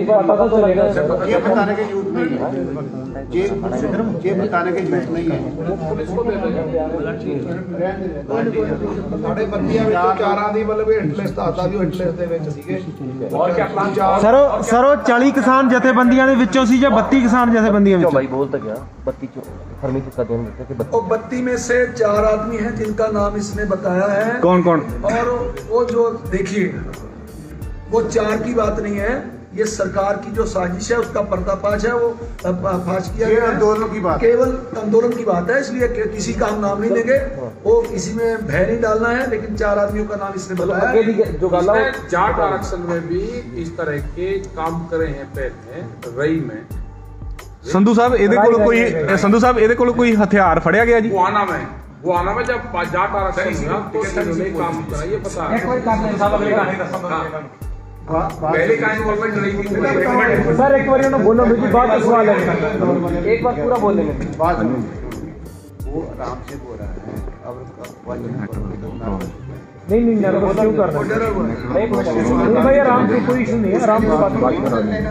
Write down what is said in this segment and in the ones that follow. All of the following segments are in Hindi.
पता तो लगा ये बताने के यूथ नहीं है, ये बताने के यूथ नहीं है। ਸਰ 40 ਕਿਸਾਨ ਜਥੇਬੰਦੀਆਂ ਦੇ ਵਿੱਚੋਂ ਸੀ ਜਾਂ 32 ਕਿਸਾਨ ਜਥੇਬੰਦੀਆਂ ਵਿੱਚੋਂ? भाई बोल तक 32 में से 4 आदमी हैं जिनका नाम इसने बताया है। कौन कौन? और वो जो देखिए वो 4 की बात नहीं है, ये सरकार की जो साजिश है उसका पर्दाफाश है, वो फाश किया गया है। आंदोलन की बात, केवल आंदोलन की बात है, इसलिए किसी का हम नाम नहीं लेंगे, वो किसी में भय नहीं डालना है, लेकिन 4 आदमियों का नाम इसने बताया। जाट आरक्षण में भी इस तरह के काम करे हैं पहले रई में। संधू साहब ਇਹਦੇ ਕੋਲ ਕੋਈ ਹਥਿਆਰ ਫੜਿਆ ਗਿਆ ਜੀ? गुआना में जब जाट आरक्षण हुआ तो इन्होंने काम करा, ये पता है। पहले का इन्वॉल्वमेंट नहीं थी सर। एक बार उन्होंने बोलो मुझे बात का सवाल है, एक बार पूरा बोल देंगे। बात वो आराम से बोल रहा है। अब नहीं क्यों कर रहे हैं भाई? आराम से, कोई इशू नहीं है, आराम से बात।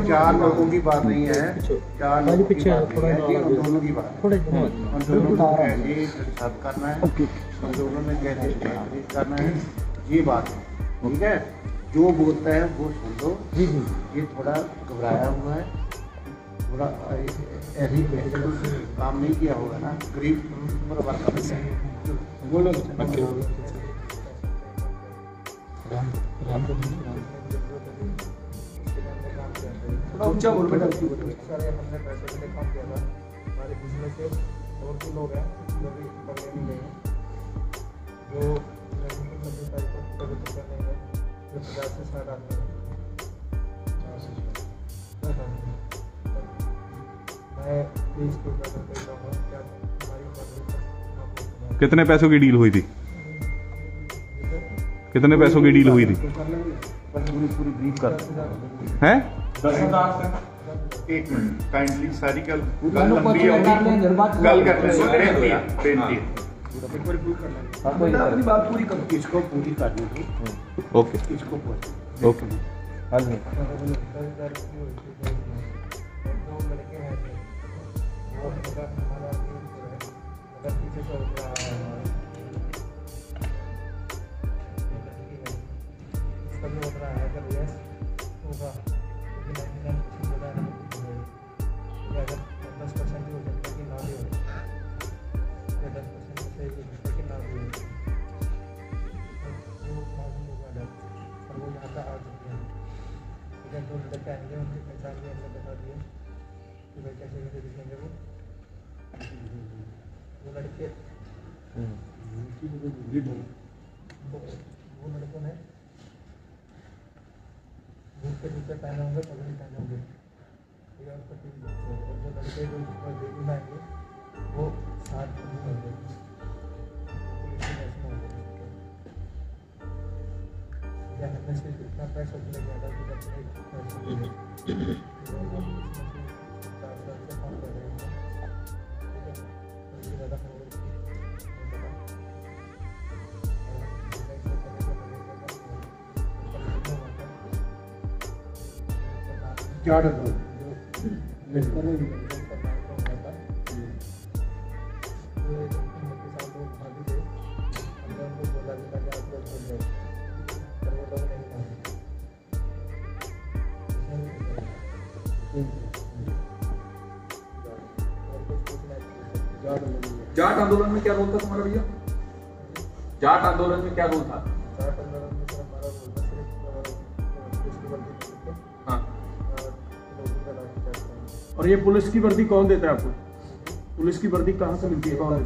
4 लोगों की बात नहीं है, 4 लोगों की बात नहीं है, आंदोलन की बात। आंदोलन को कैसे साथ करना है, आंदोलन में कैसे करना है, ये बात है। ठीक है, जो बोलता है वो सुन लो। ये थोड़ा घबराया हुआ है, थोड़ा ऐसे काम नहीं किया होगा ना, गरीब बराबर का बोलो। ऊंचा बोल बेटा। सारे हमने पैसे के लिए काम किया था, हमारे बिजनेस से और भी लोग हैं जो भी पकड़े नहीं गए हैं, जो 90 तारीख को पकड़े नहीं गए, जो 50 से 60 आदमी हैं। मैं प्लीज को कहना चाहूँगा क्या हमारी मदद। कितने पैसों की डील हुई थी? कितने पैसों की डील हुई थी? पूरी ब्रीफ कर हैं? 10,000 से एक मिनट काइंडली सारी कल लंबी होगी, कल कर लेंगे। अपनी बात पूरी करो, इसको पूरी करनी थी। ओके इसको ओके। हाँ जी। दो लड़के हैं वो हमारा अगर पीछे से उठ रहा है होता है, अगर यस होगा तो 99% अगर 10% भी हो सकता है कि ना भी हो, या 10% से हो सकता है कि ना भी हो, वो मालूम होगा डर, और वो यहाँ का आ चुके हैं। लेकिन जो लड़के आएंगे उनकी पहचान भी हमने बता दी है कि भाई कैसे कैसे दिखेंगे वो लड़के। वो लड़कों ने बूट के जूते पहने होंगे, पगड़ी पहने होंगे, ठीक है। उसको और जो लड़के जो देखने में आएंगे वो 7 होंगे, हमने सिर्फ इतना पैसा लेके आया कि बच्चे 4 साल से काम कर रहे हैं, ठीक है। उससे ज़्यादा जाट जाट आंदोलन में क्या रोल था तुम्हारा भैया? जाट आंदोलन में क्या रोल था? जाट आंदोलन में हमारा रोल था सिर्फ और ये पुलिस की वर्दी कौन देता है आपको? पुलिस की वर्दी कहाँ से मिलती है? कौन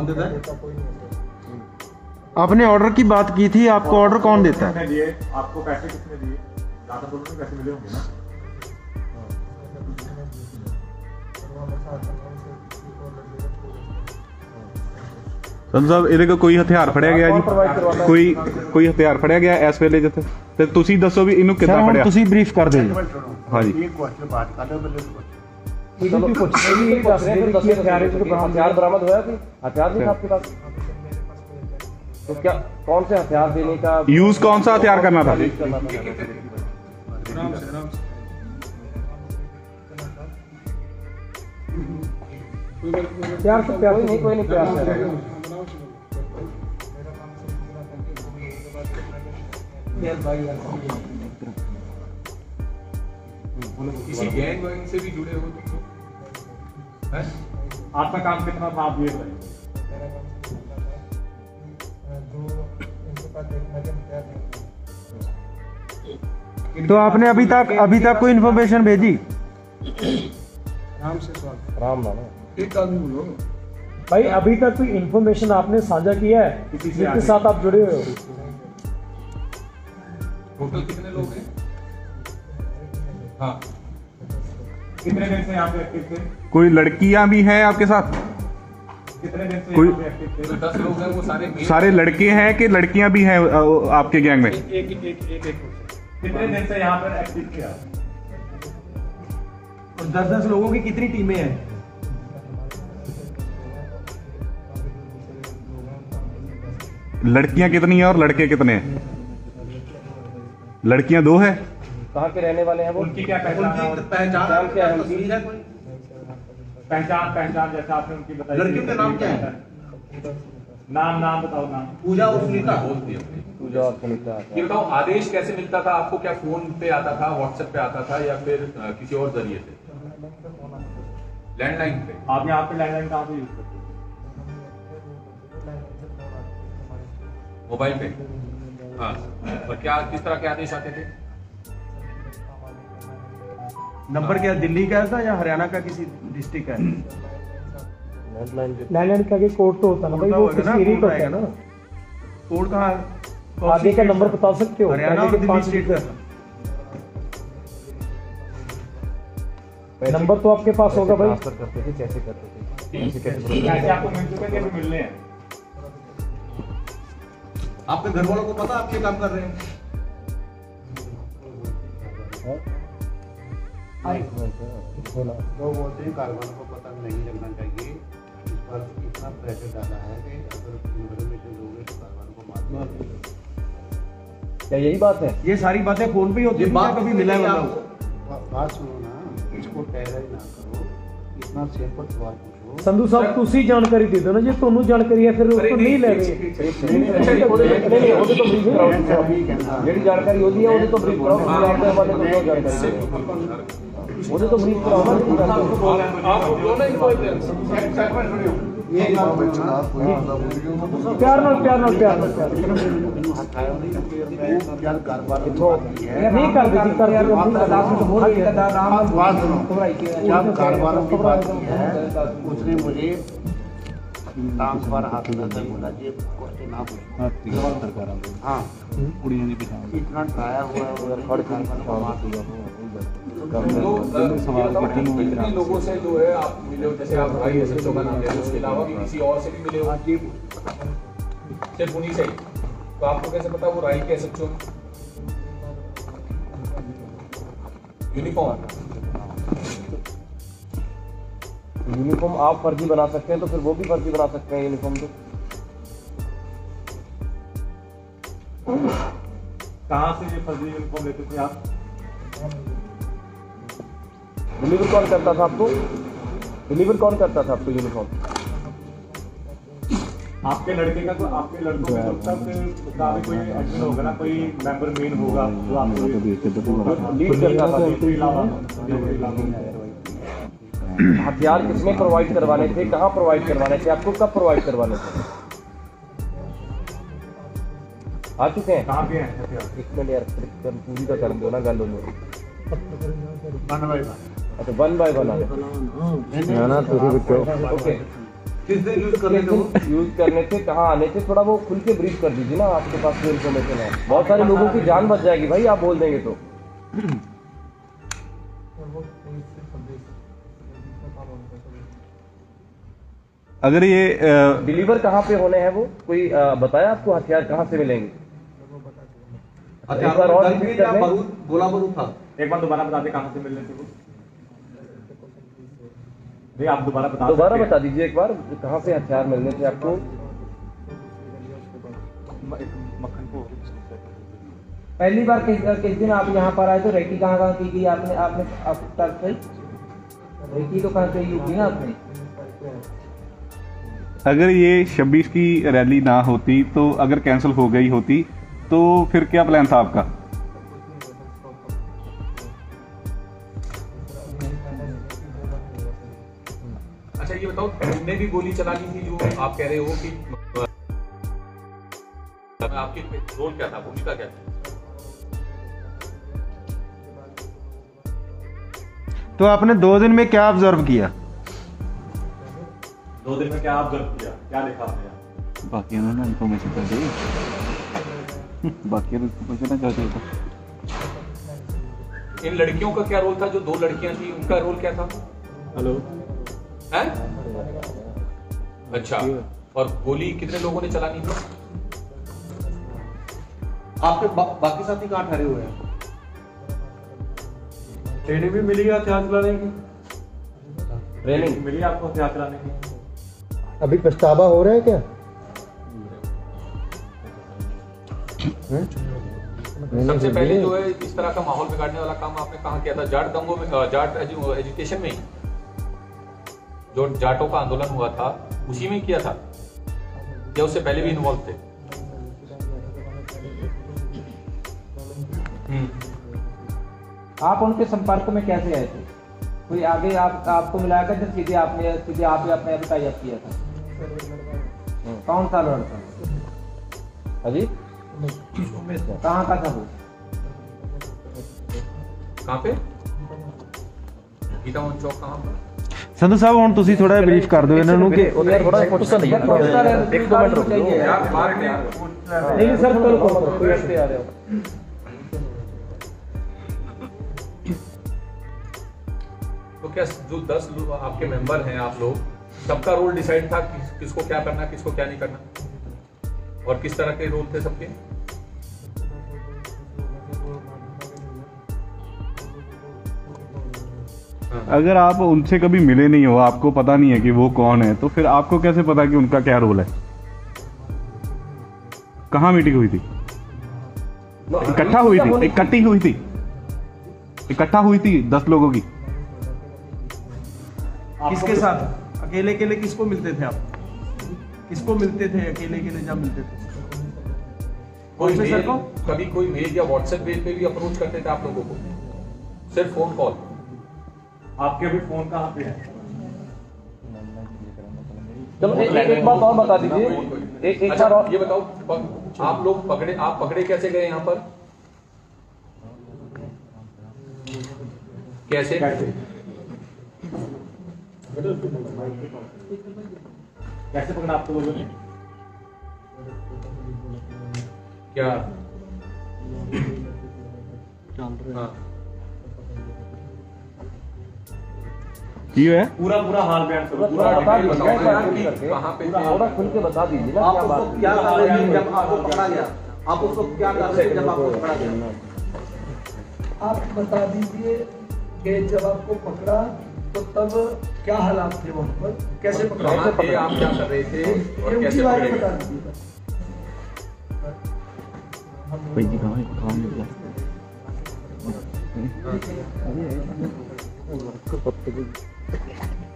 देता है? कोई नहीं है। आपने ऑर्डर की बात की थी, आपको ऑर्डर कौन देता है? आपको पैसे किसने दिए? ज़्यादा पुलिस में पैसे मिले होंगे ना? संधू साहब ਇਹਦੇ ਕੋਲ ਕੋਈ ਹਥਿਆਰ ਫੜਿਆ ਗਿਆ ਜੀ? ਕੋਈ ਹਥਿਆਰ ਫੜਿਆ ਗਿਆ ਇਸ ਵੇਲੇ ਜਿੱਥੇ? ਤੇ ਤੁਸੀਂ ਦੱਸੋ ਵੀ ਇਹਨੂੰ ਕਿੱਦਾਂ ਫੜਿਆ? ਤੁਸੀਂ ਬਰੀਫ ਕਰ ਦਿਓ ਜੀ। हाँ जी। एक क्वेश्चन बात कर लो, पहले हथियार बरामद हुआ कि हथियार नहीं था आपके पास? तो क्या कौन से हथियार देने का यूज कौन सा हथियार करना था? आराम से आराम से। प्यार से प्यार नहीं, कोई नहीं प्यार से। किसी गैंग वैंग से भी जुड़े हो तुम लोग? हैं? आपका काम कितना था आप ये बताइए। तो आपने अभी तक कोई इन्फॉर्मेशन भेजी? राम से स्वागत। राम राम। एक आदमी बोलो। भाई अभी तक कोई इन्फॉर्मेशन आपने साझा किया है जिसके साथ आप जुड़े हुए हो? टोटल कितने लोग हैं? हाँ, कितने दिन से यहाँ पे एक्टिव थे? कोई लड़कियां भी हैं आपके साथ? कितने दिन से कोई- यहाँ पे एक्टिव थे? तो 10 लोग हैं, वो सारे सारे लड़के हैं कि लड़कियां भी हैं आपके गैंग में? कितने दिन से यहाँ पर एक्टिव थे आप? और 10-10 लोगों की कितनी टीमें हैं? लड़कियां कितनी हैं और लड़के कितने हैं? लड़कियां 2 है। कहाँ के रहने वाले हैं वो? उनकी क्या पहचान है? नाम क्या है उनकी? पहचान जैसा आपने उनकी बताई। लड़कियों का नाम क्या है? नाम बताओ नाम। पूजा और सुनीता। पूजा और सुनीता। ये बताओ, आदेश कैसे मिलता था आपको? क्या फोन पे आता था, व्हाट्सएप पे आता था, या फिर किसी और जरिए से? लैंडलाइन पे? आप यहाँ पे लैंडलाइन कहाँ से यूज करते हैं? मोबाइल पे? हाँ। और क्या किस तरह के आदेश आते थे? नंबर क्या दिल्ली का था या हरियाणा का किसी डिस्ट्रिक्ट का है? लैंडलाइन का कोड तो होता है ना भाई, वो किस एरिया का होता है ना। कोड कहाँ? आगे का नंबर बता सकते हो? हरियाणा और दिल्ली स्टेट का। नंबर तो आपके पास होगा भाई। करते थे, कैसे करते थे? कैसे आपको मिल चुके थे, मिलने हैं? आपके घर वालों को पता आप ये काम कर रहे हैं? तो बोलते हैं कारखानों को पता नहीं लगना चाहिए। इस पर इतना प्रेशर डाला है कि अगर इन्फॉर्मेशन दोगे तो कारखानों को मार दिया। क्या यही बात है? ये सारी बातें फोन पे ही होती है, कभी मिला है मतलब? बात सुनो ना, इसको टेरर ना करो, इतना सिंपल सवाल पूछो। संधू साहब ਤੁਸੀਂ ਜਾਣਕਾਰੀ ਦੇ ਦਿਓ ਨਾ, ਜੇ ਤੁਹਾਨੂੰ ਜਾਣਕਾਰੀ ਹੈ ਫਿਰ ਉਹ ਨਹੀਂ ਲੈ ਰਹੇ। ਜਿਹੜੀ ਜਾਣਕਾਰੀ ਉਹਦੀ ਹੈ ਉਹਦੇ ਤੋਂ ਬਰੀਫ ਕਰਾਓ। ਤੁਸੀਂ ਆਪਣੇ ਵਾਲੇ ਤੋਂ ਜੋ ਜਾਣਕਾਰੀ ਉਹਦੇ ਤੋਂ ਬਰੀਫ ਕਰਾਓ ਨਾ। आप दोनों ही कोई टेंशन। ये बात बोलो ना, ਪਿਆਰ ਨਾਲ जब कारोबार की बात की है, ਨਹੀਂ ਕਰਦੇ ਜੀ, ਕਰਦੇ बात सुनो, जब कारोबारों की बात की है, उसने मुझे टांग पर हाथ लगाकर बोला ये क्वेश्चन आप हाँ इतना ट्राया हुआ है और कितने लोगों से जो है आप मिले हो? जैसे आप भाई एसएचओ का नाम ले रहे हो, उसके अलावा भी किसी और से भी मिले हो? सिर्फ उन्हीं से ही? तो आपको कैसे पता वो राई के एसएचओ? यूनिफॉर्म आप फर्जी बना सकते हैं तो फिर वो भी फर्जी बना सकते हैं यूनिफॉर्म तो। कहाँ से ये फर्जी यूनिफॉर्म लेते थे आप? डिलीवर कौन करता था आपको? यूनिफॉर्म? आपके लड़के का, तो आपके लड़कों में जब तक उसका भी कोई एडमिन होगा ना, कोई मेंबर मेन होगा जो आपको लीड करता था इसके अलावा। हथियार किसने प्रोवाइड करवाने थे, कहाँ प्रोवाइड करवाने थे, आपको कब प्रोवाइड करवाने थे? आ चुके हैं? कहाँ पे हैं हथियार? एक मिनट यार, पूरी का कर दो ना गल में। अच्छा, 1 बाय 1 ओके। किस दिन यूज करने थे वो? यूज करने थे, कहाँ आने थे, थोड़ा वो खुल के ब्रीफ कर दीजिए ना। आपके पास जो इन्फॉर्मेशन है, बहुत सारे लोगों की जान बच जाएगी भाई आप बोल देंगे तो। अगर ये डिलीवर कहाँ पे होने हैं वो कोई बताया आपको? हथियार कहाँ से मिलेंगे? एक बार और रिपीट कर लें। गोला बारूद था। एक बार दोबारा बता दें कहाँ से मिलने थे वो? नहीं, आप दोबारा बता दीजिए एक बार, कहाँ से हथियार मिलने थे आपको? पहली बार किस दिन आप यहाँ पर आए तो रेकी कहाँ की गई आपने तरफ से? रेकी तो कहाँ से होगी ना आपने? अगर ये 26 की रैली ना होती तो अगर कैंसिल हो गई होती तो फिर क्या प्लान था आपका? अच्छा ये बताओ, तुमने भी गोली चला ली थी जो आप कह रहे हो कि आपकी रोल क्या था, भूमिका क्या थी? तो आपने 2 दिन में क्या ऑब्जर्व किया? 2 दिन में क्या ऑब्जर्व किया, क्या देखा आपने? बाकी ना इन्फॉर्मेशन कर दी, बाकी इन्फॉर्मेशन ना चाहते था। इन लड़कियों का क्या रोल था? जो 2 लड़कियां थी उनका रोल क्या था? हेलो है? अच्छा, और गोली कितने लोगों ने चलानी थी? आपके बाकी साथी कहाँ ठहरे हुए हैं? ट्रेनिंग भी मिली है हथियार चलाने की? ट्रेनिंग मिली आपको हथियार चलाने की? अभी पछतावा हो रहा है क्या? सबसे पहले जो है इस तरह का माहौल बिगाड़ने वाला काम आपने कहाँ किया था? जाट दंगों में, जाट एजुकेशन में, जो जाटों का आंदोलन हुआ था उसी में किया था या उससे पहले भी इन्वॉल्व थे? आप उनके संपर्क में कैसे आए थे? कोई आगे आपको मिलाया था जब सीधे आप ही अपने टाई अप किया था? कौन सा लड़का? अजी कहाँ का था वो? कहाँ पे? गीता चौक कहाँ पर? संधू साहब ਹੁਣ ਤੁਸੀਂ ਥੋੜਾ ਬਰੀਫ ਕਰ ਦਿਓ ਇਹਨਾਂ ਨੂੰ ਕਿ थोड़ा फोटो नहीं है, 1-2 मिनट रुक जाओ नहीं सर, कल को कोई ऐसे आ रहे हो। तो क्या जो 10 लोग आपके मेंबर हैं, आप लोग सबका रोल डिसाइड था किसको क्या करना, किसको क्या नहीं करना, और किस तरह के रोल थे सबके? अगर आप उनसे कभी मिले नहीं हो, आपको पता नहीं है कि वो कौन है, तो फिर आपको कैसे पता कि उनका क्या रोल है? कहाँ मीटिंग हुई थी? इकट्ठा हुई थी, इकट्ठा हुई थी 10 लोगों की। किसके साथ? अकेले अकेले किसको मिलते थे आप? किसको मिलते थे अकेले अकेले जब मिलते थे? कोई मेल, कभी कोई मेल या व्हाट्सएप पे भी अप्रोच करते थे आप लोगों को? सिर्फ फोन कॉल? आपके अभी फोन कहाँ पे है? चलो एक बात और बता दीजिए, एक बार और ये बताओ, आप लोग पकड़े कैसे गए यहाँ पर? कैसे? कैसे पकड़ा आपको लोगों ने? क्या? हाँ, है पूरा हाल बयान करो, पूरा बता दीजिए, कहाँ पे थे? थोड़ा खुल के बता दीजिए ना, क्या बात? क्या कर रहे थे जब आपको पकड़ा गया? आप उसको क्या कर रहे थे जब आपको पकड़ा गया? आप बता दीजिए कि जब आपको पकड़ा तो तब क्या हालात थे वहाँ पर, कैसे पकड़ा? कहाँ थे आप, क्या कर रहे थे और ये कैसे उनकी बारे पकड़े में गए? बता दीजिए।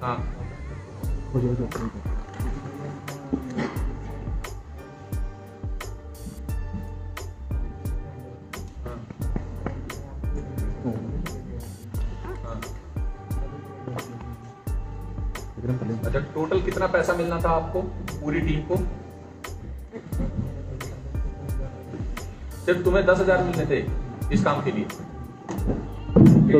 हाँ, अच्छा, टोटल कितना पैसा मिलना था आपको, पूरी टीम को? सिर्फ तुम्हें 10,000 मिलने थे इस काम के लिए? तो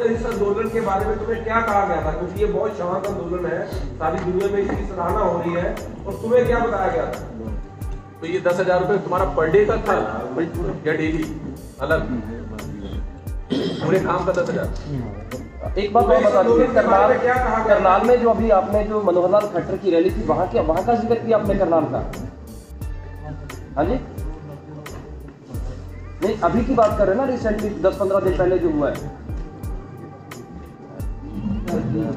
इस आंदोलन के बारे में तुम्हें क्या कहा गया था? क्योंकि ये बहुत शांत आंदोलन है, सारी दुनिया में इसकी सराहना हो रही है, और तुम्हें क्या बताया गया था? तो ये 10,000 रुपए तुम्हारा पर डे का था या डेली अलग? पूरे काम का 10,000? एक बात और बता दीजिए, करनाल में जो अभी आपने जो मनोहर लाल खट्टर की रैली थी, वहाँ का जिक्र किया आपने करनाल का? हाँ जी, नहीं अभी की बात कर रहे हैं ना, रिसेंटली 10-15 दिन पहले जो हुआ है।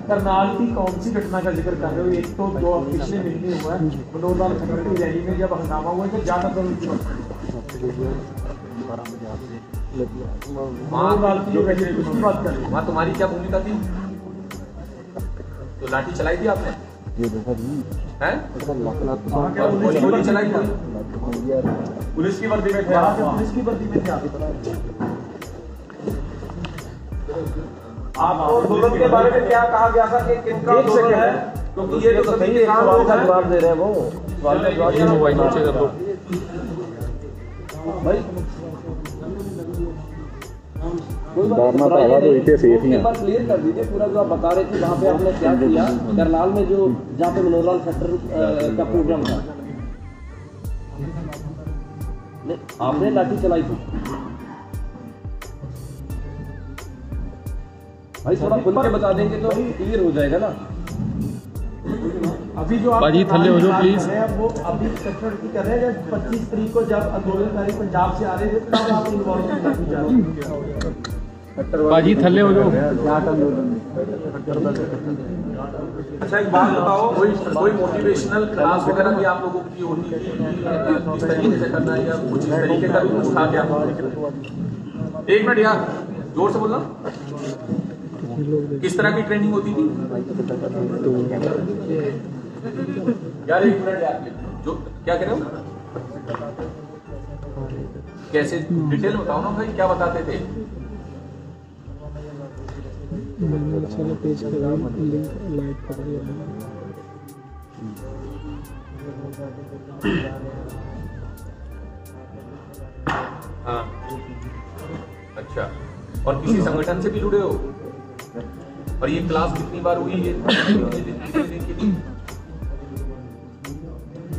करनाल की कौन सी घटना का जिक्र कर रहे हो? एक तो जो पिछले महीने हुआ है मनोहर लाल खट्टर की रैली में जब हंगामा हुआ, तो ज्यादा वहाँ तुम्हारी क्या भूमिका थी? तो लाठी चलाई थी आपने? हैं? और गोली चलाई थी? पुलिस की वर्दी में थे? पुलिस की वर्दी में थे आपको आंदोलन के बारे में क्या कहा गया था कि किनका आंदोलन है? क्योंकि ये तो सभी किसान लोग हैं। जवाब दे रहे हैं वो सवाल का जवाब ये मोबाइल नीचे कर दो भाई। डरना तो आवा तो इतने सेफ ही है। एक बार क्लियर कर दीजिए पूरा जो आप बता रहे थे वहाँ पे आपने क्या किया करनाल में, जो जहाँ पे मनोहरलाल खट्टर का प्रोग्राम था। नहीं, आपने लाठी चलाई थी भाई, थोड़ा खुल के बता देंगे तो क्लियर हो जाएगा ना। अभी जो बाजी थल्ले हो जाओ प्लीज। वो अभी कट्टर की कर रहे हैं। 25 तारीख को जब आंदोलनकारी पंजाब से आ रहे थे तब आप इन्वॉल्वमेंट करनी चाह रहे हैं। बाजी थल्ले हो जाओ। अच्छा एक बात बताओ, कोई मोटिवेशनल क्लास वगैरह भी आप लोगों की होनी थी, किस तरीके से करना है या कुछ इस तरीके का भी कुछ था क्या? एक मिनट यार, जोर से बोलना। किस तरह की ट्रेनिंग होती थी यार? एक मिनट यार, जो क्या कह रहे हो, कैसे डिटेल बताओ ना भाई, क्या बताते थे? हाँ अच्छा, और किसी संगठन से भी जुड़े हो? और ये क्लास कितनी बार हुई है?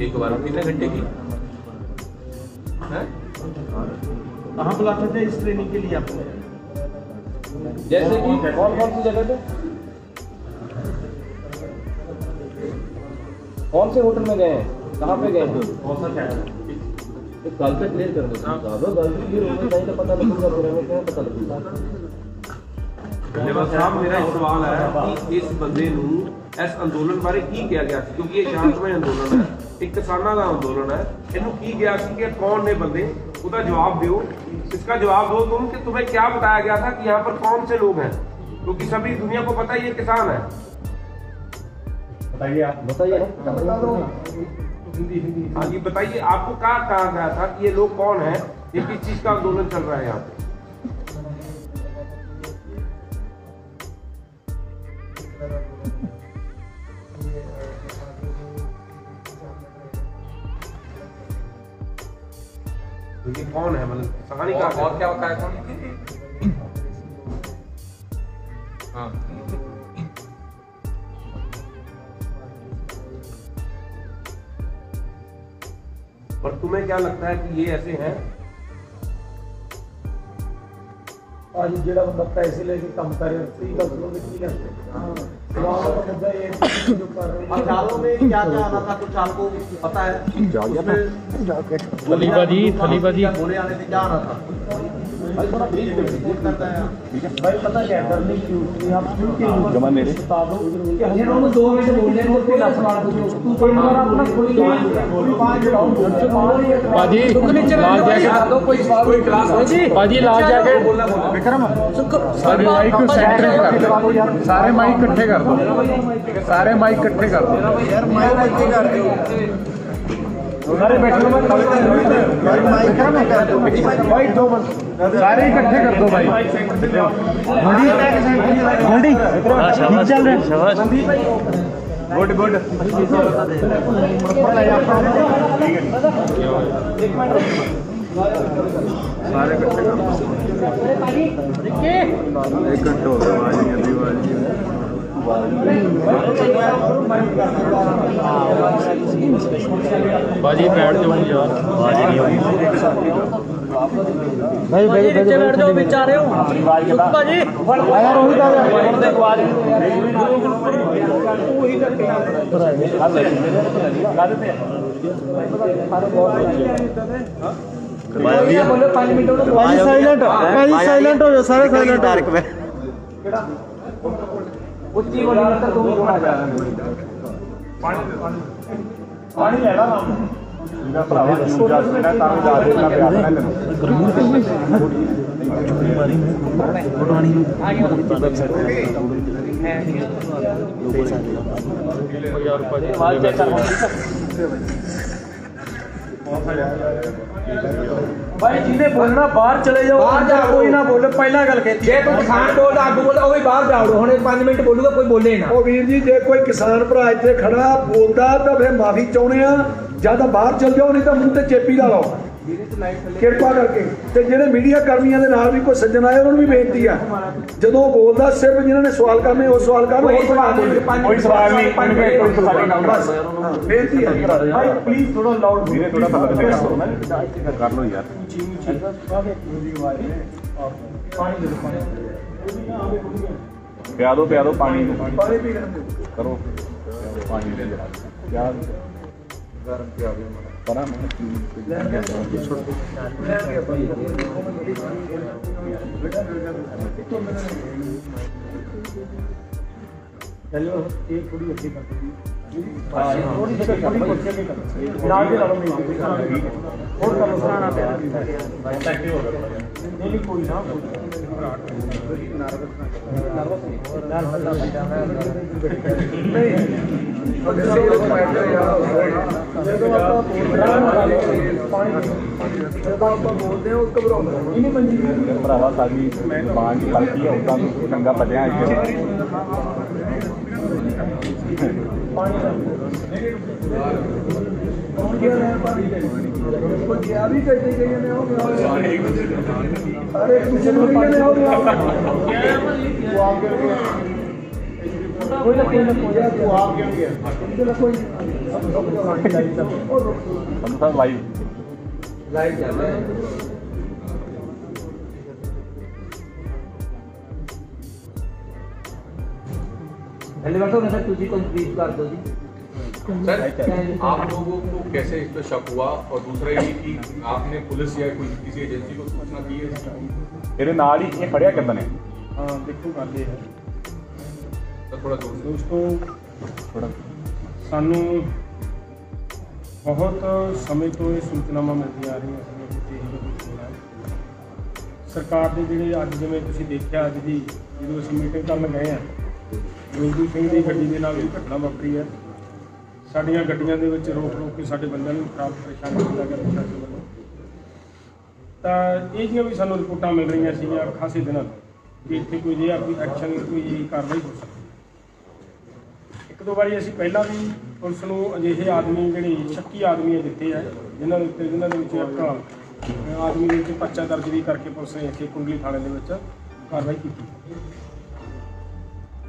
एक बार। कितने घंटे की है? कहाँ बुलाते थे इस ट्रेनिंग के लिए आपको? जैसे कि कौन कौन सी जगह पे, कौन से होटल में गए हैं, कहाँ पे गए हैं? कौन सा क्या है? गल पे क्लियर कर दो, गल क्लियर होगी नहीं तो पता लगेगा, पूरे में क्या पता लगेगा। धन्यवाद साहब, मेरा एक सवाल है कि इस बंदे ਨੂੰ इस अंदोलन बारे की किया गया ਸੀ? क्योंकि ये शांतमय अंदोलन है, एक किसानों का अंदोलन है। इन्हों की गया ਸੀ कि कौन ने बंदे, उसका जवाब दो, इसका जवाब दो तुम कि तुम्हें क्या बताया गया था कि यहाँ पर कौन से लोग हैं? क्योंकि सभी दुनिया को पता है ये किसान है। बताइए आप। बताइए ना, हिंदी हाँ जी बताइए, आपको क्या कहा गया था कि ये लोग कौन है, ये किस चीज का आंदोलन चल रहा है यहाँ पे? ये कौन है, मतलब कहानी का और क्या बताया था? हाँ और तुम्हें क्या लगता है कि ये ऐसे हैं? आज जेड़ा बंदा पैसे लेके काम कर रहा है, सही बात बोलोगे की करते हैं। सवाल का मुद्दा ये है कि जो कर रहे हैं अखबारों में क्या क्या आना था, कुछ आपको पता है? थली बाजी बोले आने से क्या आना था? भाई थोड़ा ब्रीफ करता है भाई पता क्या करने की नहीं, आप क्यों के जमा मेरे बता दो कि हज़ार उन्होंने 2 मिनट बोलने को फिर सवाल पूछो। तू कोई बार अपना कोई 5 राउंड बाजी लाल जैकेट दो, कोई सवाल कोई क्लास बाजी लाल जैकेट विक्रम सारे माइक सेंटर कर दो, सारे माइक इकट्ठे कर दो, सारे माइक इकट्ठे कर दो यार माइक इकट्ठे कर दो, सारे बैठो, भाई 2 मिनट सारे इकट्ठे कर दो भाई। जल्दी चल रहे गुड गुड। सारे इकट्ठे कर दो, 1 घंटा हो गया बाजी बैठ जाओ यार, भाई नीचे बैठ जाओ, बेचारे हो बाजी यार, रोहित आ जा बोलो 5 मिनट साइलेंट हो जाओ, सारे साइलेंट उच्ची बोली मतलब तुम जोड़ा जा रहा है पानी ले ला ਇਹਦਾ ਭਰਾਵਾ ਜੂਨ ਜਾ ਦੇਣਾ ਤਾਂ ਵੀ ਜਾ ਦੇਣਾ ਪਿਆ ਨਾ ਲੈ भाई जिन्हें बोलना बाहर चले जाओ, बाहर जा कोई ना बोले, पहला गल कहती है कोई किसान बोलदा आगू बोलदा ओ भी बाहर जाओ, हुणे 5 मिनट बोलूगा कोई बोले ना। ओ वीर जी जे कोई किसान भरा इत्थे खड़ा बोलदा तां फिर माफी चाहुंदे आ, ਜਾਂ ਤਾਂ ਬਾਹਰ ਚਲ ਜਾਓ, ਨਹੀਂ ਤਾਂ ਮੂੰਹ ਤੇ ਚੇਪੀ ਲਾ ਲਓ ਕਿਰਪਾ ਕਰਕੇ। ਤੇ ਜਿਹੜੇ ਮੀਡੀਆ ਕਰਮੀਆਂ ਦੇ ਨਾਲ ਵੀ ਕੋਈ ਸੱਜਣ ਆਏ ਉਹਨਾਂ ਨੂੰ ਵੀ ਬੇਨਤੀ ਆ, ਜਦੋਂ ਬੋਲਦਾ ਸਿਰਫ ਜਿਨ੍ਹਾਂ ਨੇ ਸਵਾਲ ਕਰਨੇ ਉਹ ਸਵਾਲ ਕਰਨ, ਕੋਈ ਸਵਾਲ ਨਹੀਂ ਬੇਨਤੀ ਹੈ ਭਾਈ ਪਲੀਜ਼ ਥੋੜਾ ਲਾਊਡ ਵੀਰੇ, ਥੋੜਾ ਕਰ ਲਓ ਯਾਰ। ਪਿਆ ਦੋ ਪਾਣੀ ਪੀ ਕਰੋ ਪਾਣੀ ਪਿਆ ਗਰਮ ਪਿਆ ਗਿਆ ਪਰਾਂ चलो एक थोड़ी अच्छी कर थोड़ी सी नाल के लाओ और करो सराना पे नहीं कोई ना ਭਰਾਵਾ ਸਾਡੀ ਜ਼ਬਾਨ ਦੀ ਗਲਤੀ ਹੈ, ਉਦਾਂ ਚੰਗਾ ਪੜਿਆ लाइव चल रहा है। कर दो जी सर, आप लोगों को कैसे इस पर शक हुआ, और दूसरा ये कि आपने पुलिस या कोई किसी एजेंसी को सूचना दी है? ਇਹਦੇ ਨਾਲ ਹੀ ਇਹ ਫੜਿਆ ਕਿੱਦਾਂ ਨੇ? हाँ देखो गल ये है सर थोड़ा जोर से दोस्तों, सानू बहुत समय तो ये सूचनावां मिलती आ रही सरकार के जोड़े अज जिवें तुसीं देखिया अज दी जो असीं मीटिंग करन गए हैं, गुरदीप सिंह की गड्डी के नाल घटना वापरी है। साडियां गड्डियां दे विच रोक के साडे बंदिआं नूं खराब परेशान किया गया प्रशासन वालों। तां इह जिहियां भी सानूं रिपोर्टां मिल रही सीगियां खासे दिनां कि इत्थे कोई जिहा कोई एक्शन कोई कार्रवाई हो सकती। एक दो बारी असीं पहलां भी पुलिस नूं अजिहे आदमी जिहड़े शक्की आदमी दित्ते है, जिन्हां दे उत्ते जिन्हां दे विच एक आदमी दे उत्ते पर्चा दर्ज भी करके पुलिस ने इत्थे कुंडली थाणे दे विच कार्रवाई कीती।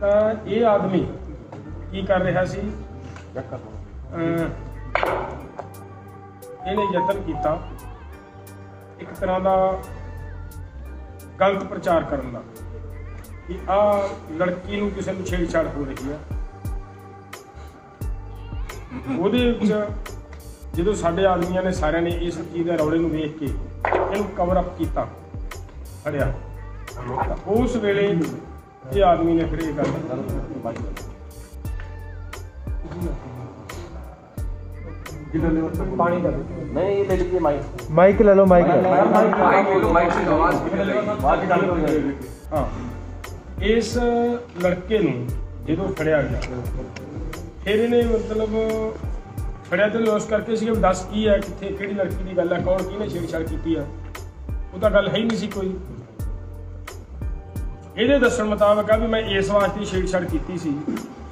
तां इह आदमी की कर रहा सी, इहने यतन किया एक तरह का गलत प्रचार करने का कि आ लड़की नूं किसी नूं छेड़छाड़ हो रही है। ਉਹਦੇ ਵਿੱਚ ਜਦੋਂ ਸਾਡੇ ਆਦਮੀਆਂ ਨੇ ਸਾਰਿਆਂ ਨੇ ਇਸ ਚੀਜ਼ ਦੇ ਰੌਲੇ ਨੂੰ ਵੇਖ ਕੇ ਇਹਨੂੰ ਕਵਰ ਅਪ ਕੀਤਾ, ਫੜਿਆ, ਉਸ ਵੇਲੇ ਇਹ ਆਦਮੀ ਨੇ ਫਿਰ ਇਹ ਗੱਲ पानी का नहीं, ये ले लीजिए माइक ले लो, माइक ले लो, माइक से आवाज। हाँ, इस लड़के नूं जो फड़िया गया, फिर इन्हें मतलब फड़िया तो उस करके सी दस की है कितने कि लड़की की गल है, कौन किने छेड़छाड़ की है, वो तो गल है ही नहीं सी कोई। ये दसन मुताबिक है भी मैं इस वास्ते छेड़छाड़ की सी,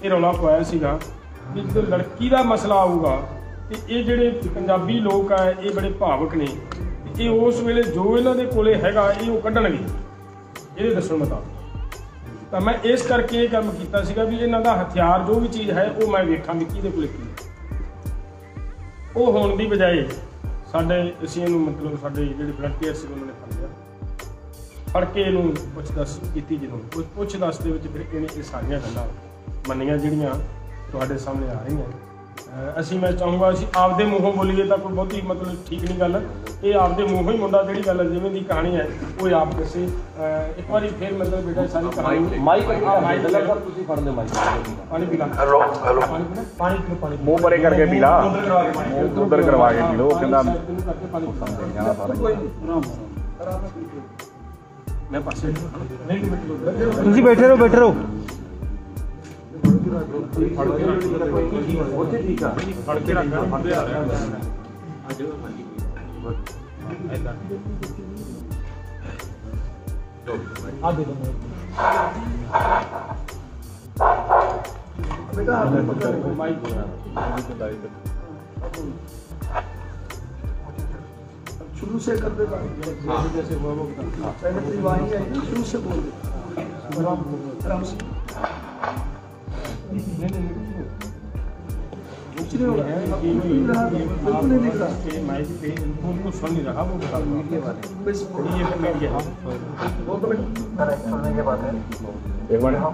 ये रौला पाया सीगा कि जो लड़की का मसला आऊगा तो ये जोड़े पंजाबी लोग है ये बड़े भावुक ने, ये उस वेले जो इन्हों के कोले हैगा ये वो कढ़णगे ये दसन मुताबिक। तो मैं इस करके ये काम किया सीगा भी इन्हों का हथियार जो भी चीज़ है वो मैं वेखा भी किहदे कोले की, वो होने की बजाय साडे असीं इहनूं मतलब साडे जिहड़े वलंटियर सी उन्होंने फड़ लिया, फड़ के इहनूं पुछ दस की, जो पुछ दस दे विच फिर इहने सारियां गल्लां मन्नियां जिहड़ियां तुहाडे सामने आ रही हैं। असीं मैं चाहूँगा असीं आपदे मूँहों बोलीए तो कोई बहुती मतलब ठीक नहीं गल, ਇਹ ਆਪਦੇ ਮੂੰਹੋਂ ਹੀ ਮੁੰਡਾ ਜਿਹੜੀ ਗੱਲ ਜਿਵੇਂ ਦੀ ਕਹਾਣੀ ਹੈ ਉਹ ਆਪ ਦੱਸੇ ਇੱਕ ਵਾਰੀ ਫਿਰ ਮਤਲਬ ਬੇਟਾ ਸਾਰੀ ਕਹਾਣੀ ਮਾਈਕ ਸਾਹਿਬ ਤੁਸੀਂ ਫੜ ਲਿਓ ਮਾਈਕ ਪਾਣੀ ਪੀ ਲਾ ਹੈਲੋ ਪਾਣੀ ਪੀਓ ਪਾਣੀ ਮੂੰਹ ਪਰੇ ਕਰਕੇ ਪੀ ਲਾ ਉਧਰ ਕਰਵਾ ਕੇ ਪੀ ਲਓ ਉਹ ਕਹਿੰਦਾ ਮੈਂ ਪਾਸੇ ਨਹੀਂ ਤੁਸੀਂ ਬੈਠੇ ਰਹੋ ਉੱਥੇ ਠੀਕ ਆ ਫੜ ਕੇ ਰੱਖ ਆ ਦੇ ਦੋ बेटा माइक शुरू से कर दे जैसे पहले वाही है शुरू से बोल दे आराम से बिल्कुल नहीं दिख रहा माइक पे उनको सुन नहीं रहा वो बता मीडिया वाले ये मीडिया वो तो सुनने के बाद है एक मिनट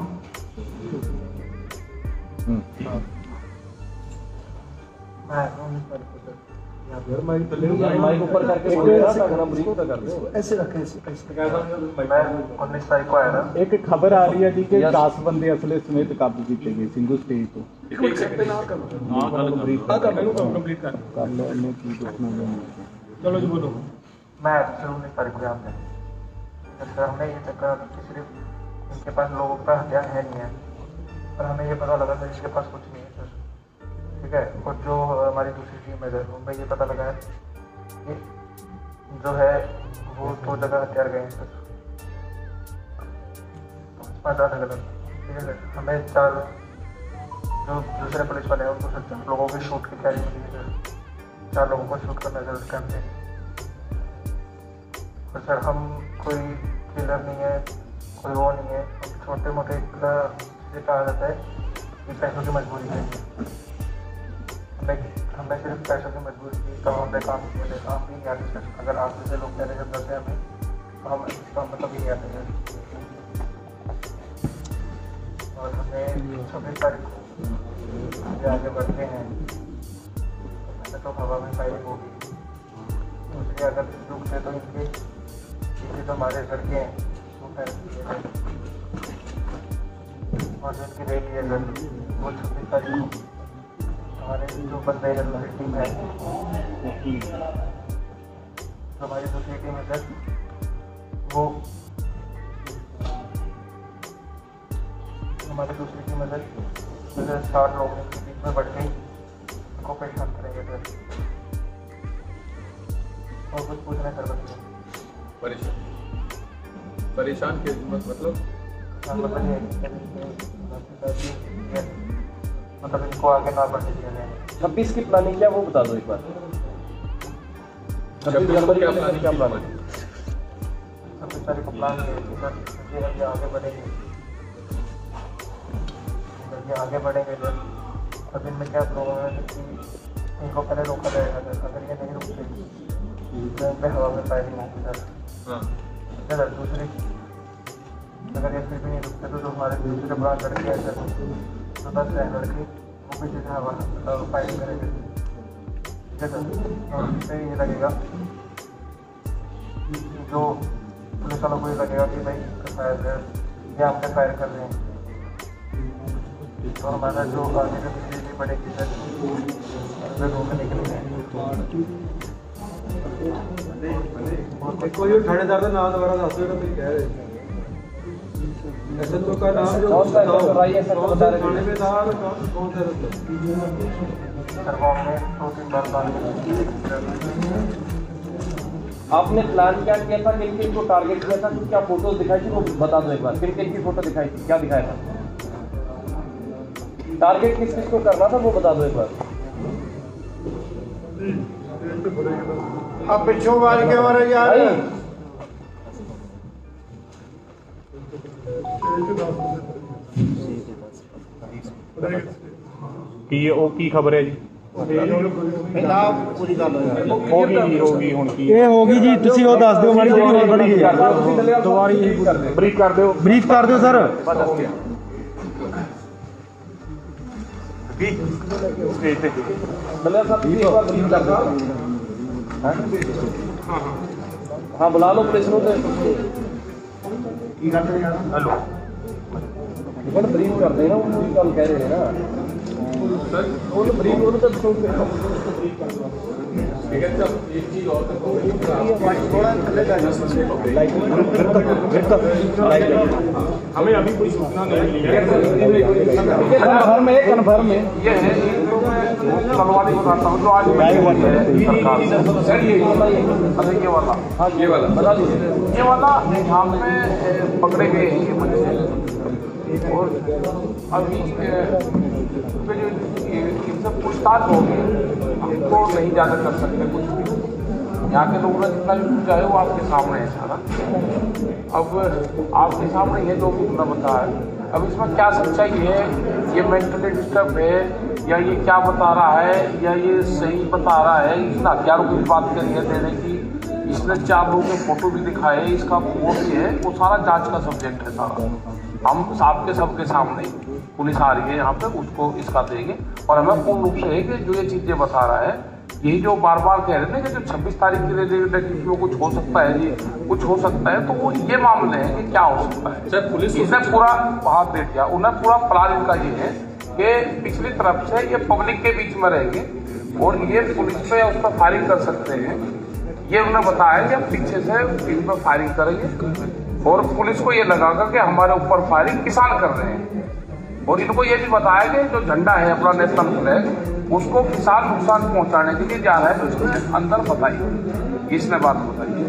माइक ऊपर करके ऐसे रखें एक खबर आ रही है जी कि 10 बंदे असले समेत काबू किए गए सिंगू स्टेज तो चलो जी बोलो मैं जरूर नहीं तारीख को आपने जैसे हमने ये चक्कर कि सिर्फ इनके पास लोगों का हथियार है नहीं है पर हमें ये पता लगा था इसके पास कुछ नहीं है सर ठीक है और जो हमारी दूसरी टीम है उनमें ये पता लगा है कि जो है वो 2 जगह हथियार गए हैं सर 5 अलग अलग ठीक है सर हमें 4 जो दूसरे पुलिस वाले हैं उनको 4 लोगों की शूट की तैयारी मिली है सर 4 लोगों को शूट करना है सर उस टाइम पे और सर हम कोई किलर नहीं है कोई वो नहीं है हम छोटे मोटे ये कहा जाता है कि पैसों की मजबूरी है हमें सिर्फ पैसों की मजबूरी थी तो हमें काम मिले काम भी नहीं आते सर अगर आप जैसे लोग पहले जब करते हैं हमें तो हम इसका मतलब ही नहीं आते हैं और हमें 26 तारीख को आगे बढ़ते हैं तो हवा में फायरिंग होगी इसलिए अगर रुक से तो इनके पीछे तो हमारे लड़के हैं वो फैल और जो इनकी रैली है सर वो 26 तारीख को हमारे जो बंदे हैं दूसरी टीम है जो हमारी दूसरी टीम है सर वो हमारी दूसरी टीम है सर जैसे 60 लोग इनके बीच में बढ़ गई उनको परेशान करेंगे सर और कुछ पूछना सर बच्चे परेशान के मतलब मतलब इनको आगे ना बढ़ने दिया जाए 26 की प्लानिंग क्या वो बता दो एक बार 26 जनवरी का क्या प्लानिंग 26 तारीख को प्लान ये है कि सर ये आगे बढ़ेंगे ये आगे बढ़ेंगे सर अब इनमें क्या प्रॉब्लम है कि इनको पहले रोका जाएगा सर अगर ये नहीं रुकते तो इन पर हवा में फायरिंग होगी सर सर दूसरी अगर ये फिर भी नहीं रुकते तो जो हमारे दूसरे बड़ा लड़के हैं सर तो 10 लड़के वो पीछे से हवा फायरिंग करेंगे ठीक है सर और इससे ये लगेगा जो पुलिस वालों को ये लगेगा कि भाई फायर ये हम पे फायर कर रहे हैं तो हमारा जो आगे का बिजली बढ़ेगी सर रोक निकलेंगे कोई थानेदार का नाम दोबारा दस दो तुम कह रहे एसएचओ का नाम जो थाने में था कौन सा सर वो हमने 2-3 बार आपने प्लान क्या किया था किन किन को टारगेट किया था कुछ क्या फोटो दिखाई थी वो बता दो एक बार किन किन की फोटो दिखाई थी क्या दिखाया था टारगेट किस किस को करना था वो बता दो एक बार अब पिछों वाले के हमारे यार की खबर है जी पूरी गल होगी हुण की ਇਹ ਹੋ ਗਈ ਜੀ ਤੁਸੀਂ ਉਹ ਦੱਸ ਦਿਓ ਮਾੜੀ ਜਿਹੜੀ ਹੋਰ ਬੜੀ ਹੈ ਦੁਬਾਰੀ ਬਰੀਫ ਕਰ ਦਿਓ ਸਰ मतलब साहब एक बार ब्रीफ कर दो हाँ बुला लो पुलिस को हेलो ब्रीफ कर देना वो कल कह रहे हैं ना ब्रीफ एक चीज और हमें अभी कोई सूचना नहीं मिली है। कन्फर्म है ये है तलवारी बताता हूँ जो आज सर ये वाला बता दीजिए ये वाला यहाँ पे पकड़े गए हैं ये बच्चे और अभी इनसे पूछताछ होगी हमको नहीं ज़्यादा कर सकते कुछ भी यहाँ के लोगों ने जितना भी पूछा है वो आपके सामने है सारा अब आपके सामने ये जो भी उन्होंने बताया अब इसमें क्या सच्चाई है ये मेंटली डिस्टर्ब है या ये क्या बता रहा है या ये सही बता रहा है इसने हथियारों की बात करी है देने की इसने 4 लोगों के फोटो भी दिखाए इसका वो भी है वो सारा जांच का सब्जेक्ट है सारा हम आपके सबके सामने पुलिस आ रही है यहाँ पे उसको इसका देंगे और हमें पूर्ण रूप से है कि जो ये चीज़ें बता रहा है यही जो बार बार कह रहे थे कि जो 26 तारीख के लिए कुछ हो सकता है जी कुछ हो सकता है तो वो ये मामले हैं कि क्या हो सकता है सर पुलिस इसने पूरा हाथ दे दिया उन्हें पूरा प्लान इनका ये है कि पिछली तरफ से ये पब्लिक के बीच में रहेंगे और ये पुलिस पे उस पर फायरिंग कर सकते हैं ये उन्हें बताया कि हम पीछे से इन पर फायरिंग करेंगे और पुलिस को ये लगागा कि हमारे ऊपर फायरिंग किसान कर रहे हैं और इनको ये भी बताया कि जो झंडा है अपना नेशनल फ्लैग उसको किसान नुकसान पहुंचाने के लिए जा रहा है तो इसके अंदर बताइए इसने बात बताई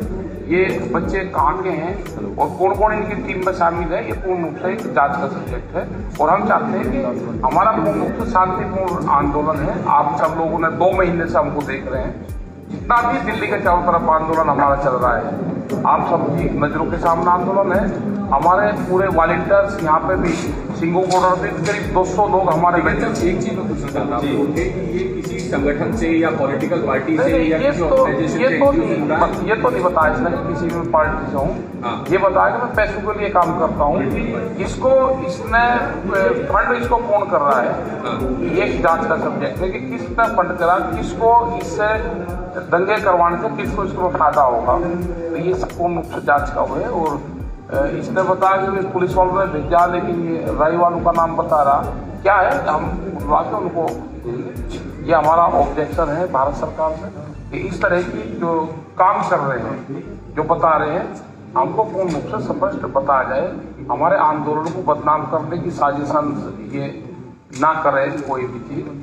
ये बच्चे कहाँ के हैं और कौन कौन इनकी टीम में शामिल है ये पूर्ण रूप से एक जांच का सब्जेक्ट है और हम चाहते हैं कि हमारा पूर्ण रूप से शांतिपूर्ण आंदोलन है आप सब लोगों ने 2 महीने से हमको देख रहे हैं जितना भी दिल्ली के चारों तरफ आंदोलन हमारा चल रहा है आप सबकी नजरों के सामने आंदोलन है हमारे पूरे वॉलंटियर्स यहाँ पे भी सिंगू बॉर्डर पे करीब 200 लोग हमारे एक चीज में पूछना चाहता हूँ कि ये किसी संगठन से या पॉलिटिकल पार्टी से या किसी ऑर्गेनाइजेशन से ये तो नहीं बताया इसने कि किसी भी पार्टी से हूँ ये बताया कि मैं पैसों के लिए काम करता हूँ इसको इसने फंड इसको कौन कर रहा है ये जांच का सब्जेक्ट है कि किसने फंड करा किसको इससे दंगे करवाने से किसको इसको फायदा होगा तो ये पूर्ण रूप से जांच का हुआ है और इसने बताया कि पुलिस वालों ने भेजा लेकिन ये राई वालों का नाम बता रहा क्या है हम बुलवा के उनको ये हमारा ऑब्जेक्शन है भारत सरकार से कि इस तरह की जो काम कर रहे हैं जो बता रहे हैं हमको पूर्ण रूप से स्पष्ट बताया जाए हमारे आंदोलन को बदनाम करने की साजिशन ये ना करे कोई भी चीज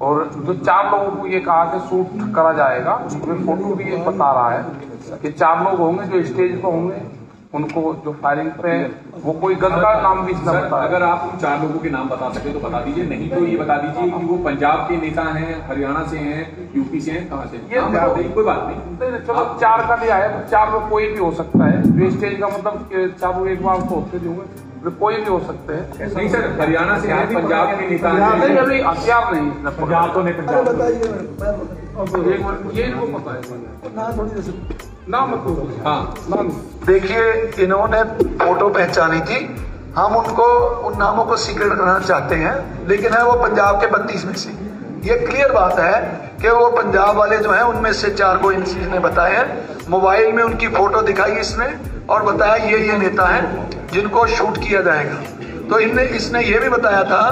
और जो 4 लोगों को ये कहा कि शूट करा जाएगा वे फोटो भी ये बता रहा है कि 4 लोग होंगे जो स्टेज पर होंगे उनको जो फायरिंग पे वो कोई गलत का नाम भी इसमें बता अगर आप 4 लोगों के नाम बता सके तो बता दीजिए नहीं तो ये बता दीजिए कि वो पंजाब के नेता हैं हरियाणा से हैं यूपी से हैं कहाँ से ये कोई बात नहीं चलो 4 का भी आया 4 में कोई भी हो सकता है जो स्टेज का मतलब 4 लोग एक बार तो होते नहीं होंगे कोई भी हो सकते हैं नहीं सर हरियाणा से हैं पंजाब के नेता हैं अभी हथियार नहीं पंजाब तो नहीं पंजाब ये इनको पता है नाम हाँ देखिए इन्होंने फोटो पहचानी थी हम उनको उन नामों को सीक्रेट करना चाहते हैं लेकिन है वो पंजाब के 32 में से ये क्लियर बात है कि वो पंजाब वाले जो हैं उनमें से 4 को इसने बताए हैं मोबाइल में उनकी फोटो दिखाई इसने और बताया ये नेता हैं जिनको शूट किया जाएगा तो इसने ये भी बताया था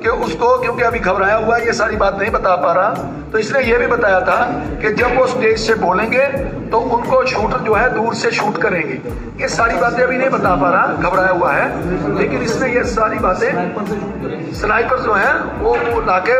कि उसको क्योंकि अभी घबराया हुआ है ये सारी बात नहीं बता पा रहा तो इसने ये भी बताया था कि जब वो स्टेज से बोलेंगे तो उनको शूटर जो है दूर से शूट करेंगे ये सारी बातें अभी नहीं बता पा रहा घबराया हुआ है लेकिन इसने ये सारी बातें स्नाइपर जो है वो लाके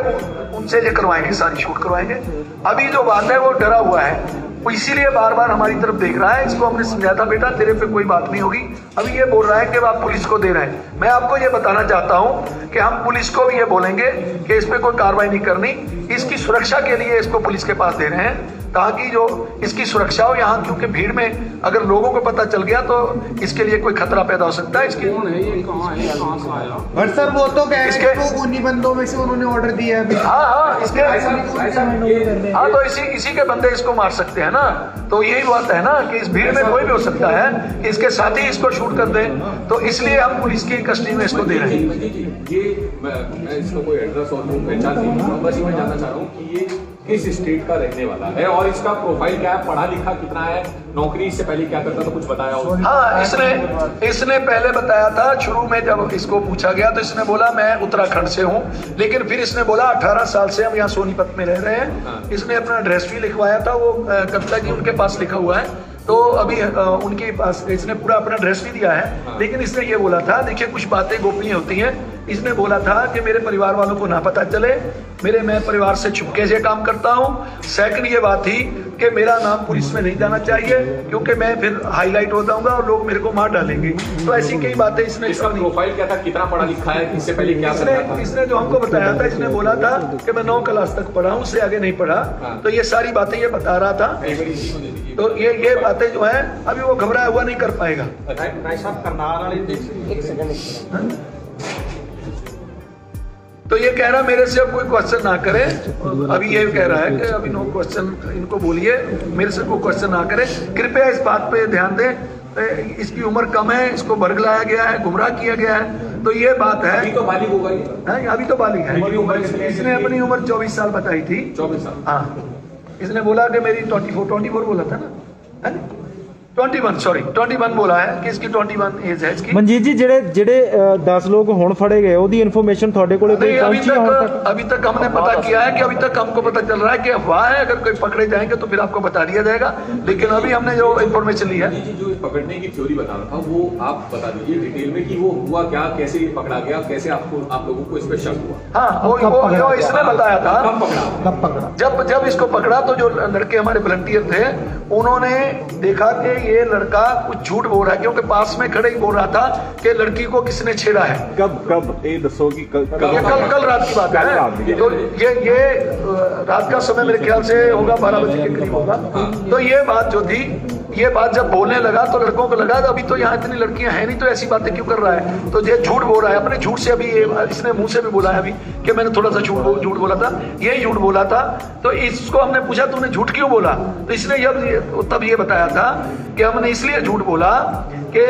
उनसे ये करवाएंगे सारी शूट करवाएंगे अभी जो बात है वो डरा हुआ है वो इसीलिए बार बार हमारी तरफ देख रहा है इसको हमने समझाया था बेटा तेरे पे कोई बात नहीं होगी अभी ये बोल रहा है कि आप पुलिस को दे रहे हैं मैं आपको ये बताना चाहता हूं कि हम पुलिस को भी ये बोलेंगे कि इस पे कोई कार्रवाई नहीं करनी इसकी सुरक्षा के लिए इसको पुलिस के पास दे रहे हैं ताकि जो इसकी सुरक्षा हो यहाँ क्योंकि भीड़ में अगर लोगों को पता चल गया तो इसके लिए कोई खतरा पैदा हो सकता है इसकी बट सर वो तो कह रहे हैं उन्हीं बंदों में से उन्होंने ऑर्डर दिया है हाँ तो इसी के बंदे इसको मार सकते हैं ना तो यही बात है ना कि इस भीड़ में कोई भी हो सकता है कि इसके साथ ही इसको शूट कर दे तो इसलिए हम पुलिस की कस्टडी में इसको दे रहे हैं ये मैं इसका कोई एड्रेस और पहचान नहीं बस मैं जानना चाह रहा हूँ कि ये किस स्टेट का रहने वाला है और इसका प्रोफाइल क्या है, पढ़ा लिखा कितना है, नौकरी इससे पहले क्या करता था, कुछ बताया उसने? हाँ, इसने पहले बताया था। शुरू में जब इसको पूछा गया तो इसने बोला मैं उत्तराखंड से हूँ, लेकिन फिर इसने बोला 18 साल से हम यहाँ सोनीपत में रह रहे हैं। इसने अपना एड्रेस भी लिखवाया था, वो कविता जी उनके पास लिखा हुआ है, तो अभी उनके पास इसने पूरा अपना एड्रेस भी दिया है। लेकिन इसने ये बोला था, देखिए कुछ बातें गोपनीय होती हैं, इसने बोला था कि मेरे परिवार वालों को ना पता चले, मैं परिवार से छुपके से काम करता हूँ। सेकंड ये बात थी कि मेरा नाम पुलिस में नहीं जाना चाहिए, क्योंकि मैं फिर हाईलाइट हो जाऊंगा और लोग मेरे को मार डालेंगे। तो ऐसी कई बातें इसने। इसका प्रोफाइल क्या था, कितना पढ़ा लिखा है, इससे पहले क्या करता था? इसने जो हमको बताया था, इसने बोला था कि मैं 9 क्लास तक पढ़ा हूँ, उससे आगे नहीं पढ़ा। तो ये सारी बातें ये बता रहा था। तो ये बातें जो है अभी वो घबराया हुआ नहीं कर पाएगा। तो ये कह रहा मेरे से अब कोई क्वेश्चन ना करे। अभी ये कह रहा है कि अभी नो क्वेश्चन, इनको बोलिए मेरे से कोई क्वेश्चन ना करे, कृपया इस बात पे ध्यान दें। इसकी उम्र कम है, इसको बरगलाया गया है, गुमराह किया गया है। तो ये बात है। अभी तो बालिग होगा ये? अभी तो बालिग है। इसने अपनी उम्र 24 साल बताई थी। 24 साल? हाँ, इसने बोला कि मेरी 24 बोला था ना, 21 बोला है कि इसकी 21 एज है इसकी। ਮਨਜੀਤ ਜੀ ਜਿਹੜੇ 10 लोग ਹੁਣ फड़े गए ਉਹਦੀ इन्फॉर्मेशन ਤੁਹਾਡੇ ਕੋਲੇ नहीं, अभी तक हमने पता किया है कि अभी तक हमको पता चल रहा है कि अफवाह है, अगर कोई पकड़े जाएंगे तो फिर आपको बता दिया जाएगा। लेकिन अभी हमने जो इन्फॉर्मेशन ली है, जो पकड़ने की थ्योरी बता रहा था वो आप बता दीजिए डिटेल में कि वो हुआ क्या, कैसे पकड़ा गया, कैसे आप लोगों को इस पर शक हुआ? हाँ, वो इसने बताया था। कब पकड़ा? जब इसको पकड़ा तो जो लड़के हमारे वॉलंटियर थे उन्होंने देखा कि ये लड़का कुछ झूठ बोल रहा है, क्योंकि पास में खड़े ही बोल रहा था कि लड़की को किसने छेड़ा है। कब ये दसो कि कल रात की बात है। तो ये रात का समय मेरे ख्याल से होगा 12 बजे के करीब होगा। तो ये बात जो थी, ये बात जब बोलने लगा तो लड़कों को लगा अभी तो यहाँ इतनी लड़कियां हैं नहीं, तो ऐसी बातें क्यों कर रहा है। तो ये झूठ बोल रहा है, अपने झूठ से अभी इसने मुंह से भी बोला है अभी कि मैंने थोड़ा सा झूठ बोला था, ये झूठ बोला था। तो इसको हमने पूछा तूने झूठ क्यों बोला, तो इसने तब ये बताया था कि हमने इसलिए झूठ बोला कि